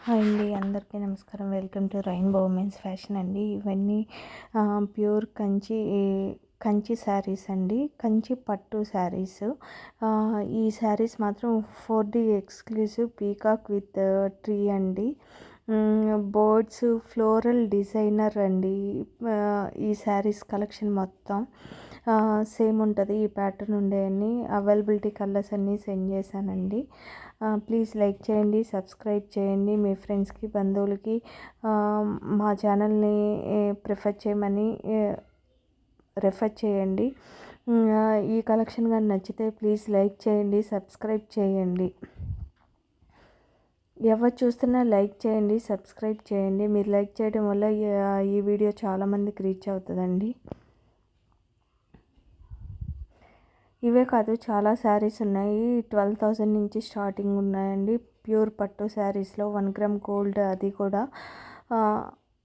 Hi అండి, అందరికీ నమస్కారం. Welcome to rainbow women's fashion అండి. ఇవన్నీ ప్యూర్ కంచి శారీస్ అండి, కంచి పట్టు శారీస్. ఈ శారీస్ మాత్రం 4D exclusive peacock with tree అండి. బర్డ్స్ ఫ్లోరల్ డిజైనర్ అండి. ఈ శారీస్ కలెక్షన్ మొత్తం సేమ్ ఉంటుంది. ఈ ప్యాటర్న్ ఉండేవన్నీ అవైలబిలిటీ కలర్స్ అన్నీ సెండ్ చేశానండి. ప్లీజ్ లైక్ చేయండి, సబ్స్క్రైబ్ చేయండి, మీ ఫ్రెండ్స్కి బంధువులకి మా ఛానల్ని ప్రిఫర్ చేయమని రెఫర్ చేయండి. ఈ కలెక్షన్ కానీ నచ్చితే ప్లీజ్ లైక్ చేయండి, సబ్స్క్రైబ్ చేయండి. ఎవరు చూస్తున్నా లైక్ చేయండి, సబ్స్క్రైబ్ చేయండి. మీరు లైక్ చేయడం వల్ల ఈ వీడియో చాలామందికి రీచ్ అవుతుందండి. ఇవే కాదు, చాలా శారీస్ ఉన్నాయి. 12,000 నుంచి స్టార్టింగ్ ఉన్నాయండి. ప్యూర్ పట్టు శారీస్లో 1 గ్రామ్ గోల్డ్, అది కూడా.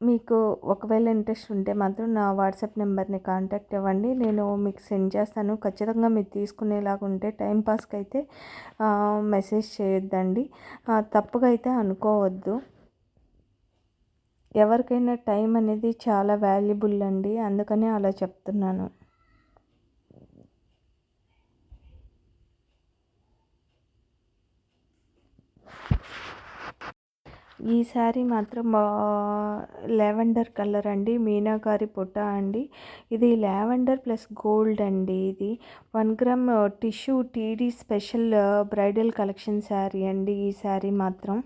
మీకు ఒకవేళ ఇంట్రెస్ట్ ఉంటే మాత్రం నా వాట్సాప్ నెంబర్ని కాంటాక్ట్ అవ్వండి, నేను మీకు సెండ్ చేస్తాను. ఖచ్చితంగా మీరు తీసుకునేలాగా ఉంటే, టైంపాస్కి అయితే మెసేజ్ చేయొద్దండి, తప్పుగా అయితే అనుకోవద్దు. ఎవరికైనా టైం అనేది చాలా వాల్యుబుల్ అండి, అందుకనే అలా చెప్తున్నాను. ఈ శారీ మాత్రం లావెండర్ కలర్ అండి, మీనాకారి పొట్ట అండి. ఇది లావెండర్ ప్లస్ గోల్డ్ అండి. ఇది 1 gram tissue TD special bridal collection sari అండి. ఈ శారీ మాత్రం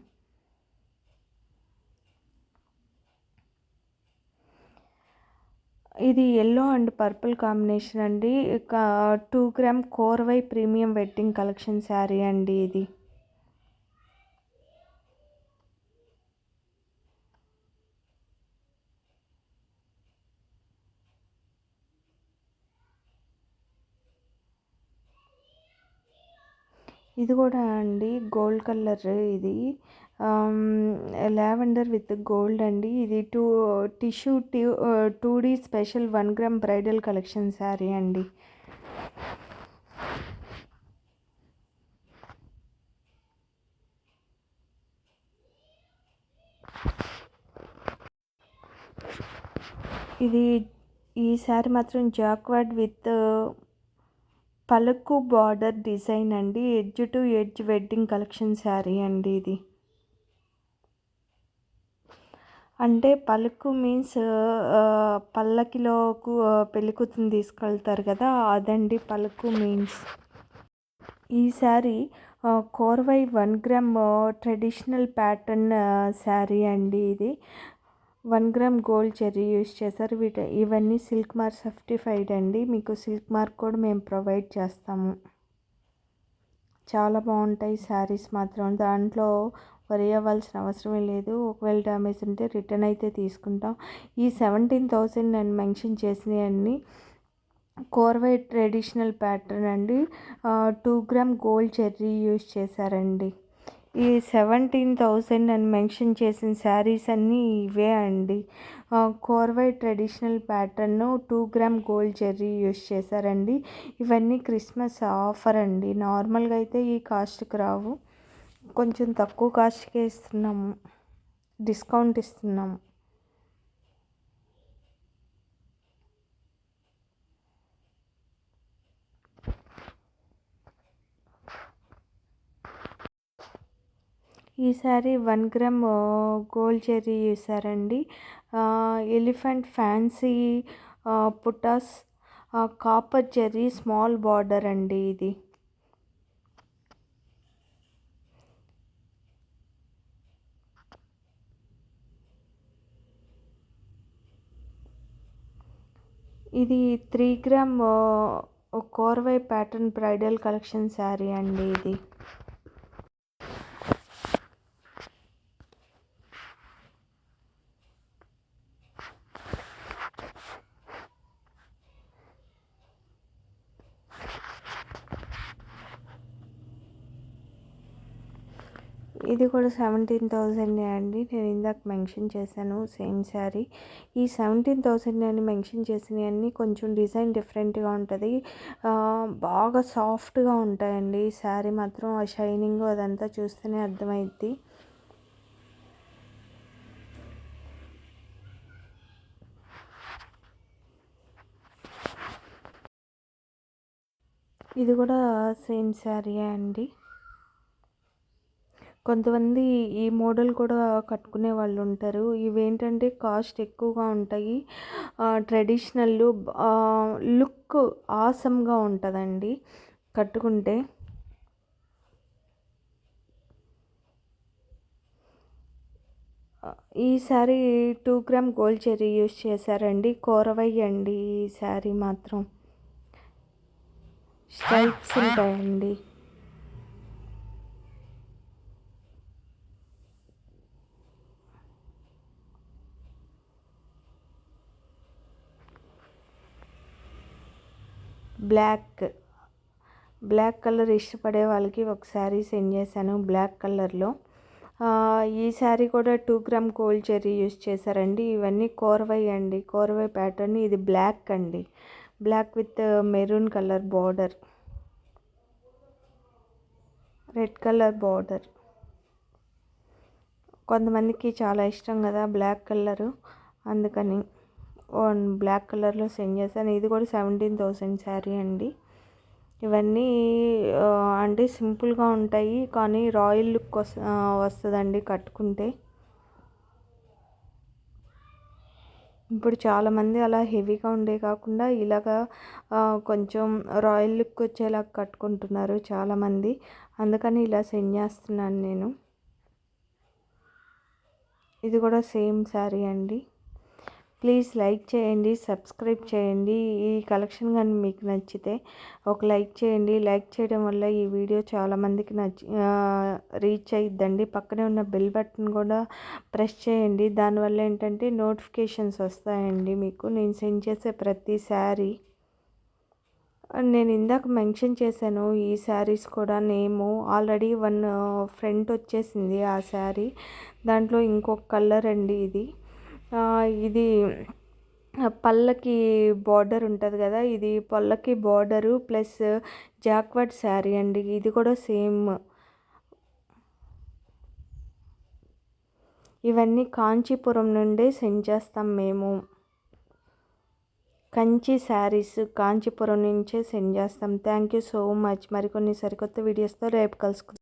ఇది ఎల్లో అండ్ పర్పుల్ కాంబినేషన్ అండి. 2 gram Korvai premium wedding collection sari అండి. ఇది ఇది కూడా అండి గోల్డ్ కలర్. ఇది లావెండర్ విత్ గోల్డ్ అండి. ఇది tissue 2D special 1 gram bridal collection sari అండి. ఈ శారీ మాత్రం జాక్వార్డ్ విత్ పలుకు బార్డర్ డిజైన్ అండి. Edge to edge wedding collection sari అండి. ఇది అంటే పలుకు మీన్స్ పల్లకిలో పెళ్ళికూతురుని తీసుకెళ్తారు కదా, అదండి పలుకు మీన్స్. ఈ sari Korvai 1 gram traditional pattern sari అండి. ఇది 1 గ్రామ్ గోల్డ్ చెర్రీ యూస్ చేశారు. ఇవన్నీ సిల్క్ మార్క్ సర్టిఫైడ్ అండి. మీకు సిల్క్ మార్క్ కూడా మేము ప్రొవైడ్ చేస్తాము. చాలా బాగుంటాయి శారీస్ మాత్రం. దాంట్లో వరి అవ్వాల్సిన అవసరమే లేదు. ఒకవేళ డ్యామేజ్ ఉంటే రిటర్న్ అయితే తీసుకుంటాం. ఈ 17,000 నేను మెన్షన్ చేసినవన్నీ కోర్వై ట్రెడిషనల్ ప్యాటర్న్ అండి. 2 గ్రామ్ గోల్డ్ చెర్రీ యూస్ చేశారండి. ఈ 17,000 అని మెన్షన్ చేసిన శారీస్ అన్నీ ఇవే అండి. Korvai traditional pattern 2 gram gold zari use చేశారండి. ఇవన్నీ క్రిస్మస్ ఆఫర్ అండి. నార్మల్గా అయితే ఈ కాస్ట్కి రావు, కొంచెం తక్కువ కాస్ట్కే ఇస్తున్నాము, డిస్కౌంట్ ఇస్తున్నాము. ఈ శారీ 1 గ్రామ్ గోల్డ్ చెర్రీ వేసారండి. ఎలిఫెంట్ ఫ్యాన్సీ పుటాస్ కాపర్ చెర్రీ స్మాల్ బార్డర్ అండి. ఇది 3 gram Korvai pattern bridal collection sari అండి. ఇది ఇది కూడా 17,000 అండి. నేను ఇందాక మెన్షన్ చేశాను సేమ్ శారీ. ఈ 17,000 అని మెన్షన్ చేసినవన్నీ కొంచెం డిజైన్ డిఫరెంట్గా ఉంటుంది, బాగా సాఫ్ట్గా ఉంటాయండి. ఈ శారీ మాత్రం ఆ షైనింగ్ అదంతా చూస్తేనే అర్థమైద్ది. ఇది కూడా సేమ్ శారీయే అండి. కొంతమంది ఈ మోడల్ కూడా కట్టుకునే వాళ్ళు ఉంటారు. ఇవేంటంటే కాస్ట్ ఎక్కువగా ఉంటాయి. ట్రెడిషనల్ లుక్ ఆసమ్గా ఉంటుందండి కట్టుకుంటే. ఈ sari 2 gram gold zari use చేశారండి. కోరవయ్య అండి ఈ శారీ మాత్రం. స్ట్రైప్స్ ఉంటాయండి. బ్లాక్ కలర్ ఇష్టపడే వాళ్ళకి ఒక శారీ సెండ్ చేశాను బ్లాక్ కలర్లో. ఈ శారీ కూడా 2 గ్రామ్ గోల్డ్ జెరీ యూస్ చేశారండి. ఇవన్నీ కోరవై అండి, కోరవై ప్యాటర్న్. ఇది బ్లాక్ అండి, black with maroon colour border, red colour border. కొంతమందికి చాలా ఇష్టం కదా బ్లాక్ కలరు, అందుకని బ్లాక్ కలర్లో సెండ్ చేశాను. ఇది కూడా 17,000 శారీ అండి. ఇవన్నీ అంటే సింపుల్గా ఉంటాయి కానీ రాయల్ లుక్ వస్తుందండి కట్టుకుంటే. ఇప్పుడు చాలామంది అలా హెవీగా ఉండే కాకుండా ఇలాగా కొంచెం రాయల్ లుక్ వచ్చేలా కట్టుకుంటున్నారు చాలామంది, అందుకని ఇలా సెండ్ చేస్తున్నాను నేను. ఇది కూడా సేమ్ శారీ అండి. ప్లీజ్ లైక్ చేయండి, సబ్స్క్రైబ్ చేయండి. ఈ కలెక్షన్ కానీ మీకు నచ్చితే ఒక లైక్ చేయండి. లైక్ చేయడం వల్ల ఈ వీడియో చాలామందికి రీచ్ అయ్యిద్దండి. పక్కనే ఉన్న బెల్ బటన్ కూడా ప్రెస్ చేయండి. దానివల్ల ఏంటంటే నోటిఫికేషన్స్ వస్తాయండి మీకు నేను సెండ్ చేసే ప్రతి శారీ. నేను ఇందాక మెన్షన్ చేశాను ఈ శారీస్ కూడా నేము. ఆల్రెడీ 1 ఫ్రంట్ వచ్చేసింది ఆ శారీ. దాంట్లో ఇంకొక కలర్ అండి ఇది. ఇది పళ్ళకి బార్డర్ ఉంటుంది కదా, ఇది పళ్ళకి బార్డరు ప్లస్ జాక్వర్డ్ శారీ అండి. ఇది కూడా సేమ్. ఇవన్నీ కాంచీపురం నుండే సెండ్ చేస్తాం మేము. కంచి శారీస్ కాంచీపురం నుంచే సెండ్ చేస్తాం. Thank you so much. మరికొన్ని సరికొత్త వీడియోస్తో రేపు కలుసుకుందాం.